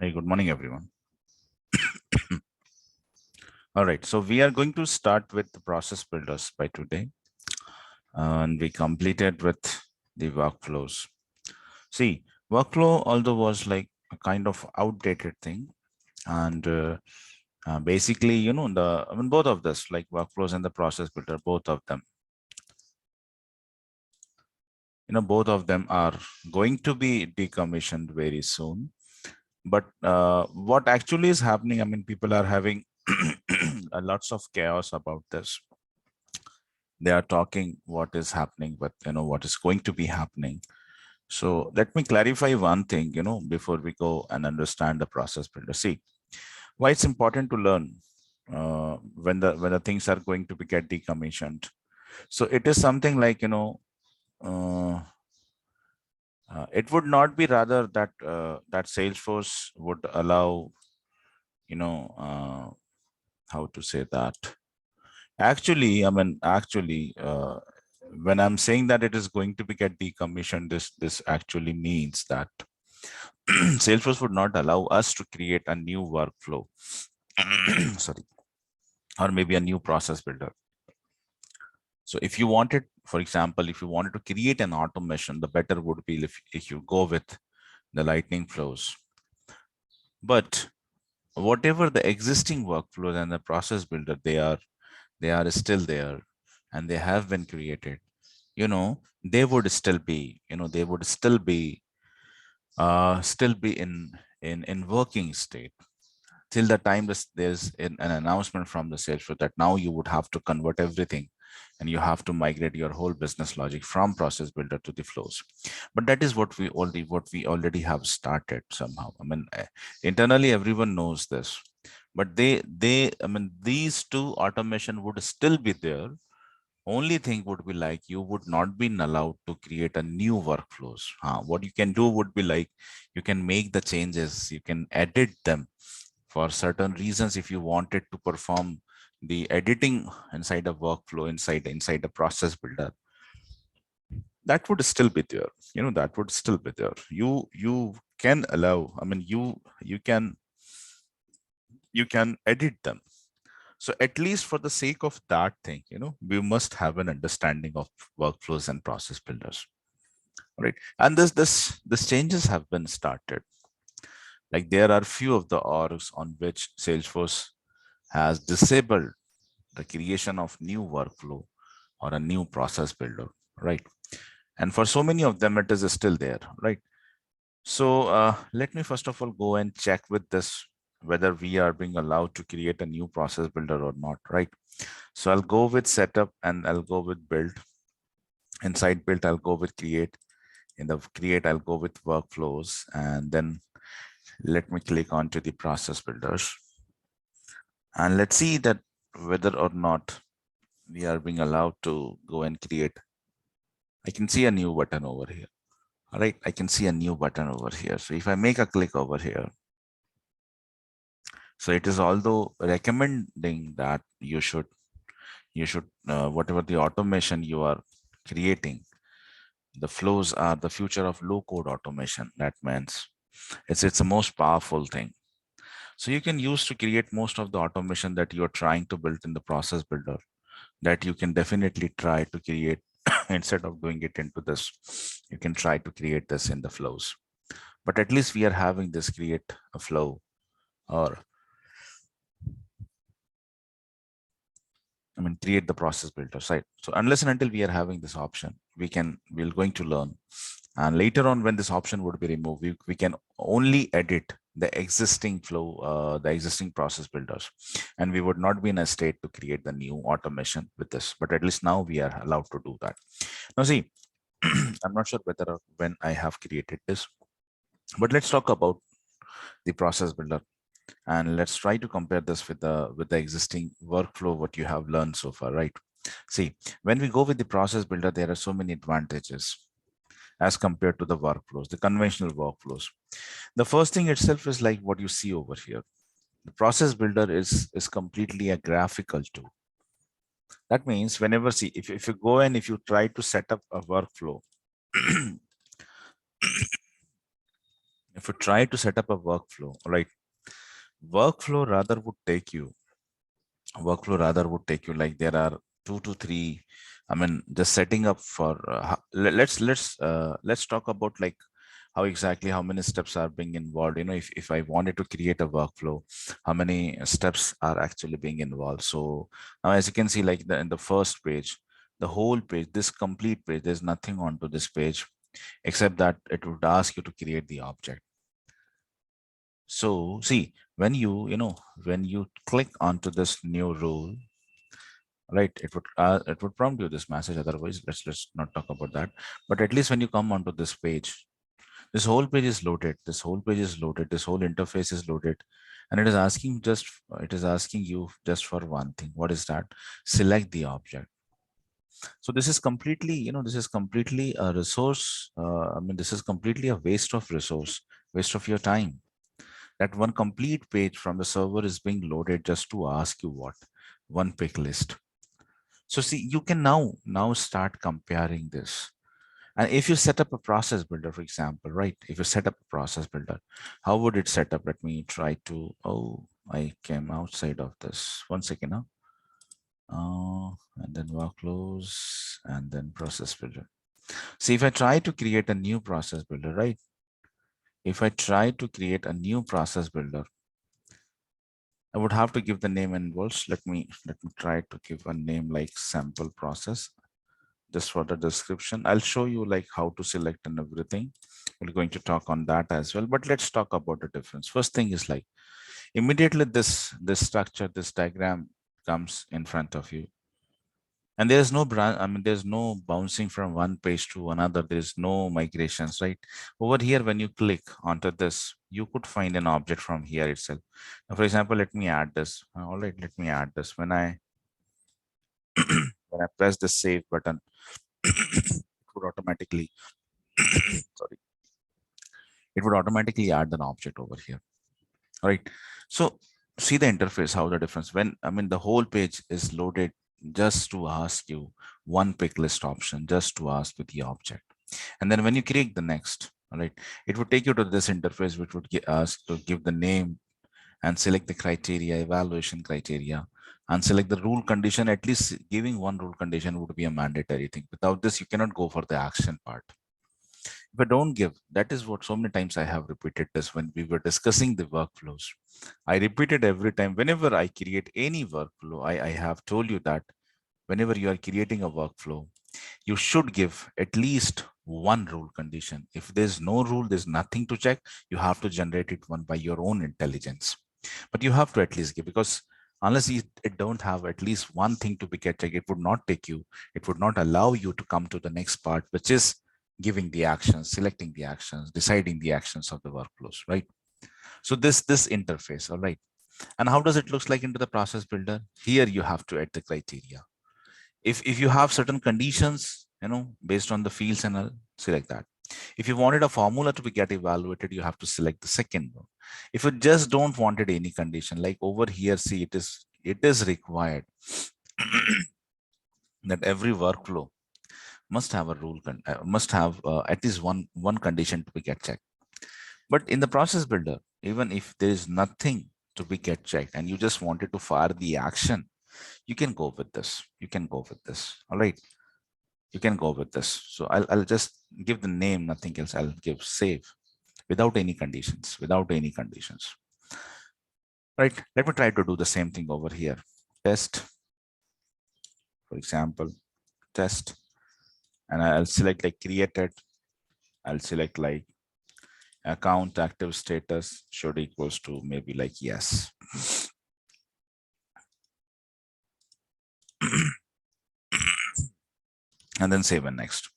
Hey, good morning, everyone. All right, so we are going to start with the process builders by today, and we completed with the workflows. See, workflow although was like a kind of outdated thing, and basically, both of this, like workflows and the process builder, both of them, both of them are going to be decommissioned very soon. But what actually is happening, people are having lots of chaos about this. They are talking what is happening, but what is going to be happening. So let me clarify one thing, before we go and understand the process builder. See, why it's important to learn when the things are going to be get decommissioned. So it is something like, uh, it would not be rather that that Salesforce would allow, how to say that. Actually, when I'm saying that it is going to be get decommissioned, this actually means that Salesforce would not allow us to create a new workflow, sorry, or maybe a new process builder. So if you wanted, for example, if you wanted to create an automation, the better would be if you go with the lightning flows. But whatever the existing workflows and the process builder, they are still there and they have been created. They would still be, they would still be in working state till the time there's an announcement from the Salesforce that now you would have to convert everything and you have to migrate your whole business logic from process builder to the flows. But that is what we already have started somehow. Internally everyone knows this, but these two automation would still be there. Only thing would be like you would not be allowed to create a new workflows. What you can do would be like you can make the changes, you can edit them for certain reasons. If you wanted to perform the editing inside a workflow, inside a process builder, that would still be there. That would still be there. You can allow, you can edit them. So at least for the sake of that thing, we must have an understanding of workflows and process builders. Right. And this changes have been started. Like there are few of the orgs on which Salesforce has disabled the creation of new workflow or a new process builder, right? And for so many of them, it is still there, right? So let me first of all go and check with this whether we are being allowed to create a new process builder or not, right? So I'll go with setup and I'll go with build. Inside build, I'll go with create. In the create, I'll go with workflows, and then let me click onto the process builders. And let's see that whether or not we are being allowed to go and create. I can see a new button over here. All right, I can see a new button over here. So if I make a click over here, so it is although recommending that you should whatever the automation you are creating, the flows are the future of low code automation. That means it's the most powerful thing. So you can use to create most of the automation that you are trying to build in the process builder, that you can definitely try to create instead of doing it into this. You can try to create this in the flows, but at least we are having this create a flow, or create the process builder site. So unless and until we are having this option, we're going to learn. And later on, when this option would be removed, we can only edit the existing flow, the existing process builders, and we would not be in a state to create the new automation with this. But at least now we are allowed to do that. Now, see, I'm not sure whether or when I have created this, but let's talk about the process builder, and let's try to compare this with the existing workflow what you have learned so far, right? See, when we go with the process builder, there are so many advantages as compared to the workflows, the conventional workflows. The first thing itself is like what you see over here. The process builder is completely a graphical tool. That means whenever, see, if you go and if you try to set up a workflow, if you try to set up a workflow, right, workflow rather would take you like there are 2 to 3. I mean, just setting up for let's talk about like how exactly how many steps are being involved. If I wanted to create a workflow, how many steps are actually being involved. So now, as you can see, like in the first page, the whole page, this complete page, there's nothing onto this page except that it would ask you to create the object. So see, when when you click onto this new rule, right, it would prompt you this message. Otherwise, let's not talk about that. But at least when you come onto this page, this whole page is loaded. This whole page is loaded. This whole interface is loaded, and it is asking you just for one thing. What is that? Select the object. So this is completely, this is completely a resource. I mean, this is completely a waste of resource, waste of your time. That one complete page from the server is being loaded just to ask you what? One pick list. So see, you can now start comparing this. And if you set up a process builder, for example, right? If you set up a process builder, how would it set up? Let me try to, oh, I came outside of this. One second now. And then workflows and then process builder. See, if I try to create a new process builder, right? If I try to create a new process builder, I would have to give the name involves. Let me try to give a name like sample process. Just for the description, I'll show you like how to select and everything. We're going to talk on that as well, but let's talk about the difference. First thing is like immediately this structure, this diagram comes in front of you, and there's no branch. I mean, there's no bouncing from one page to another. There's no migrations, right? Over here, when you click onto this, you could find an object from here itself. Now, for example, let me add this. All right, let me add this. When I when I press the save button, it would automatically sorry, it would automatically add an object over here. All right. So see the interface, how the difference when, I mean, the whole page is loaded just to ask you one pick list option, just to ask with the object. And then when you create the next, all right, it would take you to this interface, which would ask to give the name and select the criteria, evaluation criteria, and select the rule condition. At least giving one rule condition would be a mandatory thing. Without this, you cannot go for the action part. If I don't give, that is what so many times I have repeated this when we were discussing the workflows. I repeated every time, whenever I create any workflow, I have told you that whenever you are creating a workflow, you should give at least one rule condition. If there's no rule, there's nothing to check. You have to generate it one by your own intelligence. But you have to at least give, because unless it don't have at least one thing to be checked, it would not take you, it would not allow you to come to the next part, which is giving the actions, selecting the actions, deciding the actions of the workflows, right? So this interface, all right. And how does it looks like into the process builder? Here you have to add the criteria. If you have certain conditions, based on the fields and all, select that. If you wanted a formula to be get evaluated, you have to select the second one. If you just don't wanted any condition, like over here, see, it is required that every workflow must have a rule, must have at least one condition to be get checked. But in the process builder, even if there is nothing to be get checked and you just wanted to fire the action, you can go with this. You can go with this. All right. You can go with this. So I'll just give the name, nothing else. I'll give save without any conditions, without any conditions. Right. Let me try to do the same thing over here. Test, for example, test, and I'll select like created. I'll select like account active status should equals to maybe like yes. And then save and next.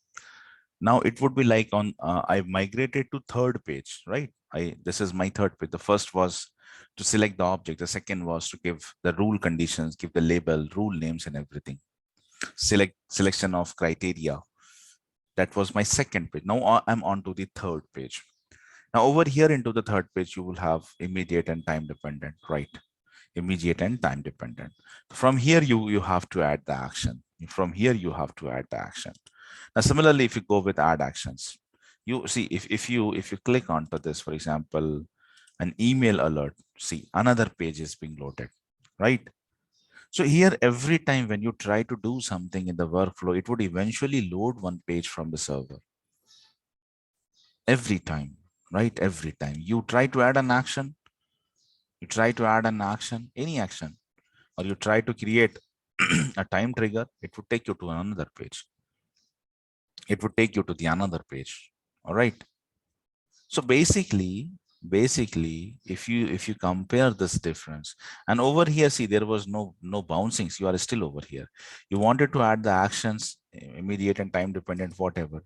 Now it would be like on I've migrated to third page, right? This is my third page. The first was to select the object. The second was to give the rule conditions, give the label, rule names and everything. Selection of criteria. That was my second page. Now I'm on to the third page. Now over here into the third page, you will have immediate and time dependent, right? Immediate and time dependent. From here, you have to add the action. From here, you have to add the action. Now, similarly, if you go with add actions, You see, if you click onto this, for example, an email alert, see another page is being loaded, right? So here, every time when you try to do something in the workflow, it would eventually load one page from the server. Every time, right? Every time you try to add an action, any action, or you try to create a time trigger, it would take you to another page. It would take you to the another page. All right. So basically, if you compare this difference, and over here, see, there was no bouncings. You are still over here. You wanted to add the actions, immediate and time dependent, whatever.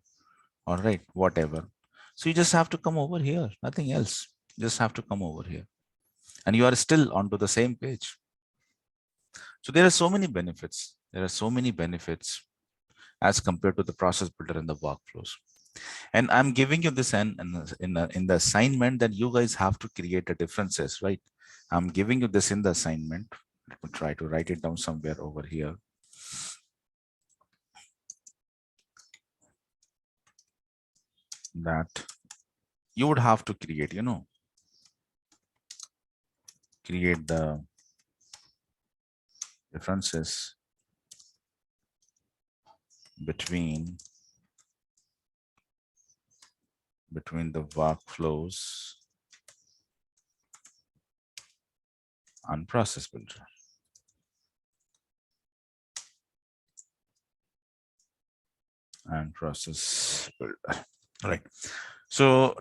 All right, whatever. So you just have to come over here, nothing else. You just have to come over here, and you are still onto the same page. So there are so many benefits. There are so many benefits as compared to the process builder and the workflows. And I'm giving you this in the assignment that you guys have to create the differences, right? I'm giving you this in the assignment. Let me try to write it down somewhere over here. That you would have to create, create the differences between the workflows and process builder. And process builder. All right. So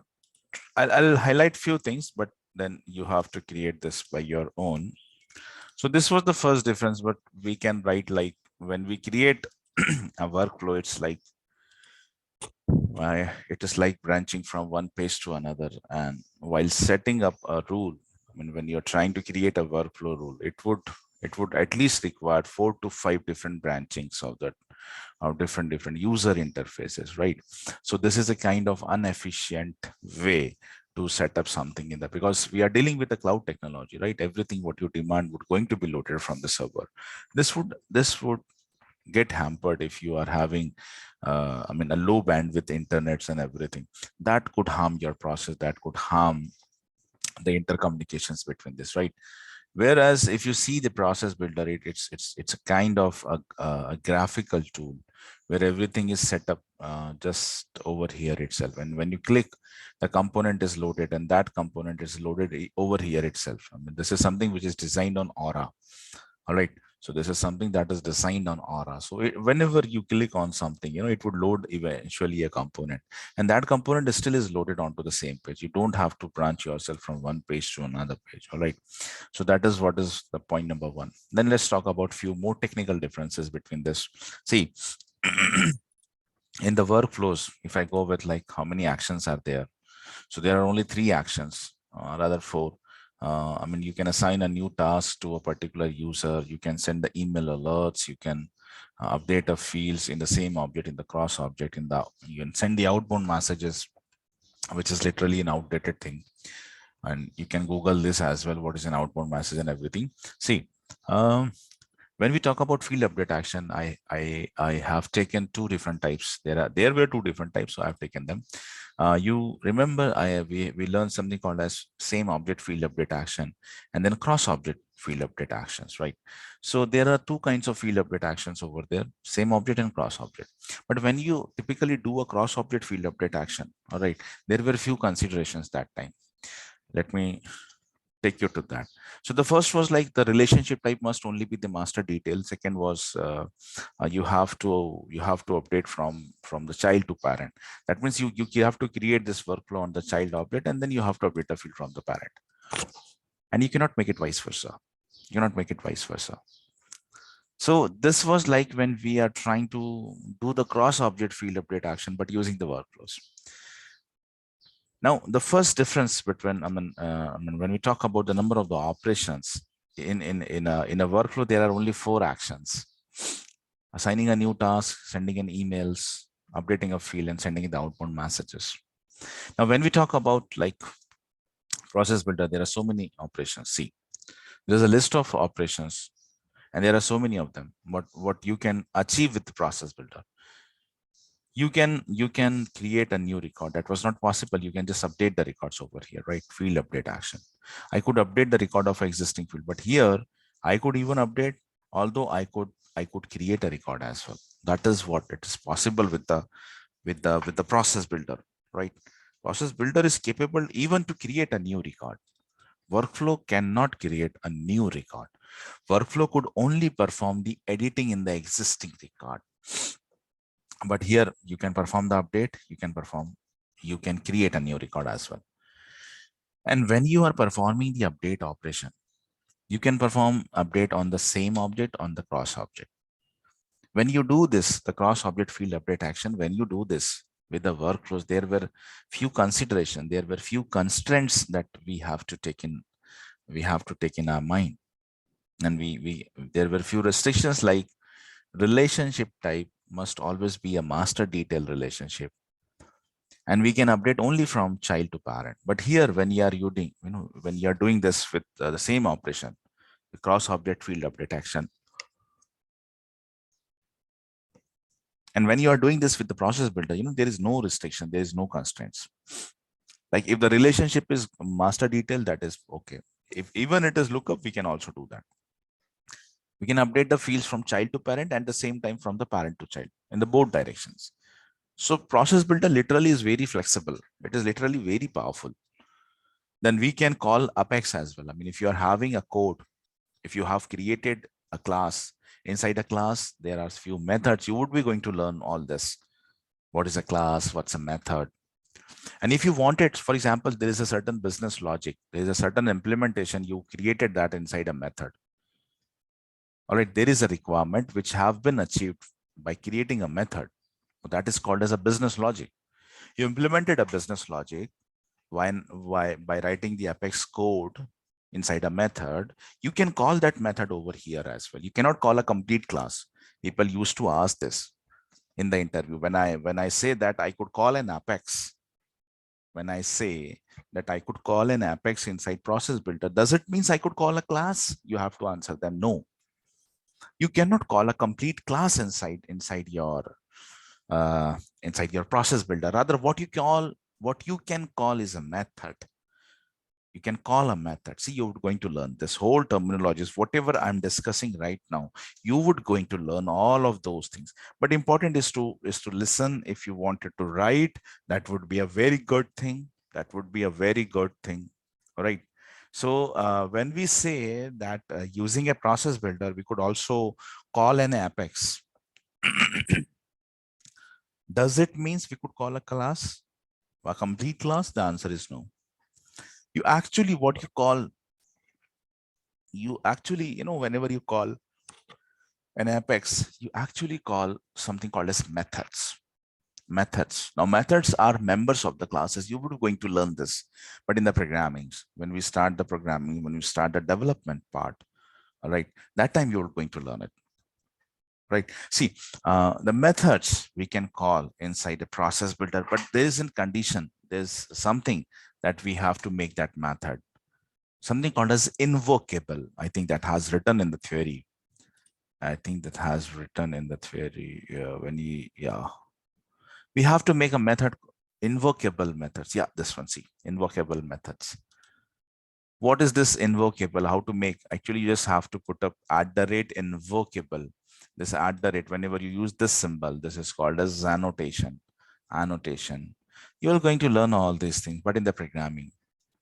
I'll highlight few things, but then you have to create this by your own. So this was the first difference, but we can write like when we create a workflow, it's like it is like branching from one page to another. And while setting up a rule, I mean, when you're trying to create a workflow rule, it would at least require 4 to 5 different branchings of that, of different user interfaces, right? So this is a kind of inefficient way to set up something in that, because we are dealing with the cloud technology, right? Everything what you demand would going to be loaded from the server. This would get hampered if you are having I mean, a low bandwidth internets and everything. That could harm your process, that could harm the intercommunications between this, right? Whereas if you see the process builder, it's a kind of a graphical tool where everything is set up just over here itself. And when you click, the component is loaded, and that component is loaded over here itself. I mean, this is something which is designed on Aura. All right. So this is something that is designed on Aura. So whenever you click on something, it would load eventually a component, and that component still is loaded onto the same page. You don't have to branch yourself from one page to another page. All right. So that is what is the point number one. Then let's talk about few more technical differences between this. See, in the workflows, if I go with like how many actions are there? So there are only 3 actions, rather 4. I mean, you can assign a new task to a particular user. You can send the email alerts. You can update the fields in the same object, in the cross object, you can send the outbound messages, which is literally an outdated thing. And you can Google this as well. What is an outbound message and everything? See, when we talk about field update action, I have taken 2 different types. There were 2 different types, so I've taken them. You remember we learned something called as same object field update action, and then cross object field update actions, right? So there are 2 kinds of field update actions over there, same object and cross object. But when you typically do a cross object field update action, all right, there were few considerations that time. Let me take you to that. So the first was like the relationship type must only be the master detail. Second was you have to update from the child to parent. That means you have to create this workflow on the child object, and then you have to update the field from the parent. And you cannot make it vice versa. You cannot make it vice versa. So this was like when we are trying to do the cross object field update action, but using the workflows. Now, the first difference between, when we talk about the number of the operations in a workflow, there are only 4 actions: assigning a new task, sending an emails, updating a field, and sending the outbound messages. Now, when we talk about like process builder, there are so many operations. See, there's a list of operations, and there are so many of them. What you can achieve with the process builder. You can create a new record. That was not possible. You can just update the records over here, right? Field update action. I could update the record of existing field, but here I could even update, although I could create a record as well. That is what it is possible with the process builder, right? Process builder is capable even to create a new record. Workflow cannot create a new record. Workflow could only perform the editing in the existing record. But here you can perform the update, you can create a new record as well. And when you are performing the update operation, you can perform update on the same object, on the cross object. When you do this, the cross object field update action, when you do this with the workflows, there were few considerations, there were few constraints that we have to take in our mind. And there were few restrictions, like relationship type must always be a master detail relationship, and we can update only from child to parent. But here, when you are using, when you are doing this with the same operation, the cross object field update action, and when you are doing this with the process builder, there is no restriction, there is no constraints. Like if the relationship is master detail, that is okay. If even it is lookup, we can also do that. We can update the fields from child to parent, and at the same time from the parent to child in the both directions. So process builder literally is very flexible. It is literally very powerful. Then we can call Apex as well. I mean, if you are having a code, if you have created a class, inside a class, there are few methods. You would be going to learn all this. What is a class? What's a method? And if you want it, for example, there is a certain business logic, there is a certain implementation, you created that inside a method. All right, there is a requirement which have been achieved by creating a method. That is called as a business logic. You implemented a business logic by writing the Apex code inside a method. You can call that method over here as well. You cannot call a complete class. People used to ask this in the interview. When I say that I could call an Apex, when I say that I could call an Apex inside process builder, does it mean I could call a class? You have to answer them no. You cannot call a complete class inside your process builder. Rather, what you can call is a method. You can call a method. See, you're going to learn this whole terminologies, whatever I'm discussing right now, you would going to learn all of those things. But important is to listen. If you wanted to write, that would be a very good thing. That would be a very good thing. All right. So when we say that using a process builder, we could also call an Apex. Does it means we could call a class, a complete class? The answer is no. You actually, whenever you call an Apex, you actually call something called as methods. Methods. Now, methods are members of the classes. You would going to learn this, but in the programming, when we start the programming, when we start the development part, all right, that time you're going to learn it. Right. See, the methods we can call inside the process builder, but there is a condition. There's something that we have to make that method. Something called as invocable. I think that has written in the theory. We have to make a method, invocable methods. Yeah, this one, see, invocable methods. What is this invocable? How to make? Actually, you just have to put up @invocable. This @, whenever you use this symbol, this is called as annotation. You're going to learn all these things, but in the programming,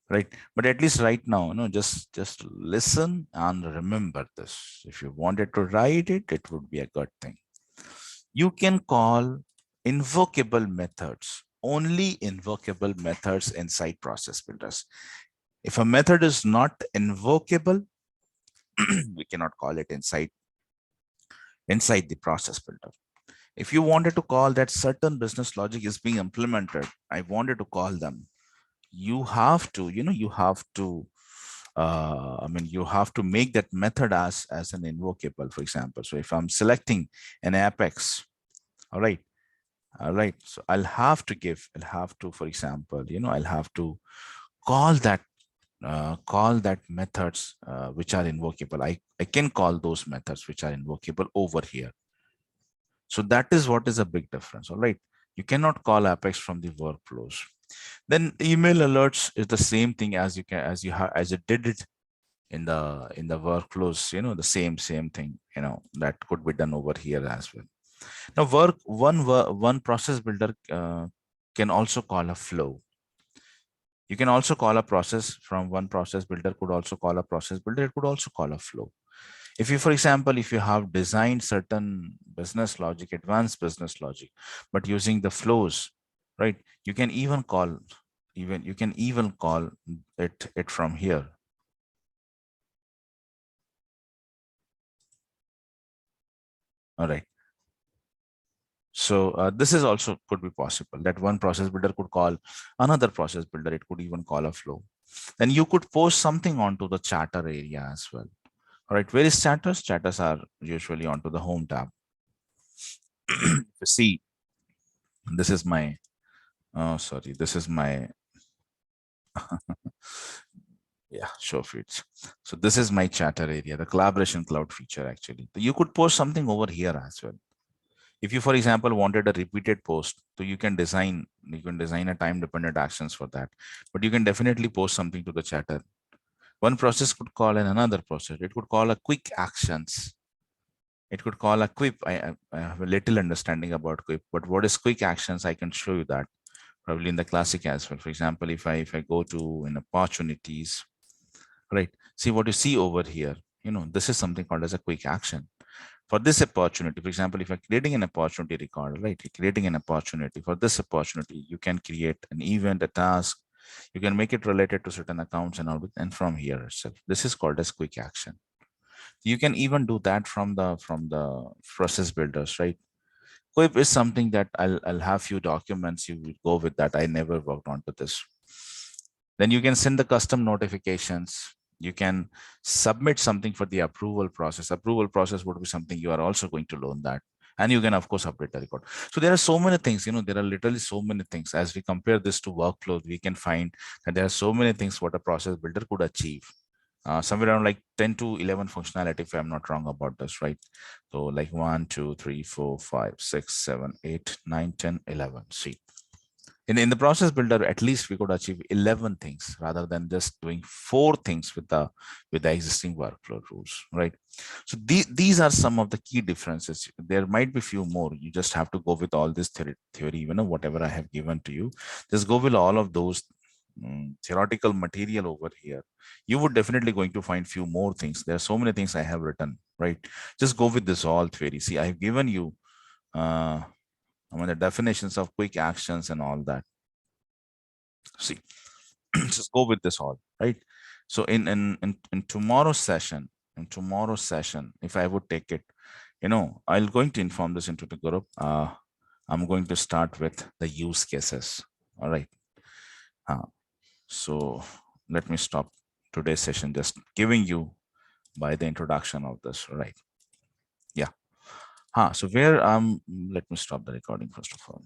right? But at least right now, just listen and remember this. If you wanted to write it, it would be a good thing. You can call invocable methods, only invocable methods inside process builders. If a method is not invocable, we cannot call it inside the process builder. If you wanted to call that certain business logic is being implemented, I wanted to call them, you have to, you have to make that method as an invocable, for example. So if I'm selecting an Apex, all right, so I'll have to, for example, I'll have to call that methods which are invocable. I can call those methods which are invocable over here. So that is what is a big difference. All right. You cannot call Apex from the workflows. Then email alerts is the same thing as you can, as you did it in the workflows, the same thing, that could be done over here as well. Now one process builder can also call a flow. You can also call a process from one process builder, could also call a process builder, it could also call a flow. If you, for example, if you have designed certain business logic, advanced business logic, but using the flows, right? You can even call it from here. All right. So this is also could be possible that one process builder could call another process builder. It could even call a flow. Then you could post something onto the chatter area as well. All right. Where is chatters? Chatters are usually onto the home tab. You see, this is my, oh, sorry, this is my, yeah, show feeds. So this is my chatter area, the collaboration cloud feature actually. You could post something over here as well. If you, for example, wanted a repeated post, so you can design a time dependent actions for that, but you can definitely post something to the chatter. One process could call in another process. It could call a quick actions. It could call a quip. I have a little understanding about quip, but what is quick actions? I can show you that probably in the classic as well. For example, if I go to in opportunities, right? See what you see over here. This is something called as a quick action. For this opportunity, for example, if you're creating an opportunity record, right? You're creating an opportunity. For this opportunity, you can create an event, a task. You can make it related to certain accounts and all, and from here itself. This is called as quick action. You can even do that from the process builders, right? Quip is something that I'll have few documents. You will go with that. I never worked onto this. Then you can send the custom notifications. You can submit something for the approval process. Approval process would be something you are also going to learn that. And you can, of course, update the record. So there are so many things, there are literally so many things. As we compare this to workflow, we can find that there are so many things what a process builder could achieve. Somewhere around like 10 to 11 functionality, if I'm not wrong about this, right? So like 1, 2, 3, 4, 5, 6, 7, 8, 9, 10, 11. See, in the process builder, at least we could achieve 11 things rather than just doing 4 things with the existing workflow rules, right? So these are some of the key differences. There might be few more. You just have to go with all this theory, whatever I have given to you. Just go with all of those theoretical material over here. You would definitely going to find few more things. There are so many things I have written, right? Just go with this all theory. See, I've given you the definitions of quick actions and all that. See, just go with this all, right? So in tomorrow's session, if I would take it, I'll going to inform this into the group. I'm going to start with the use cases. All right. So let me stop today's session, just giving you by the introduction of this, right? Yeah. So where let me stop the recording first of all.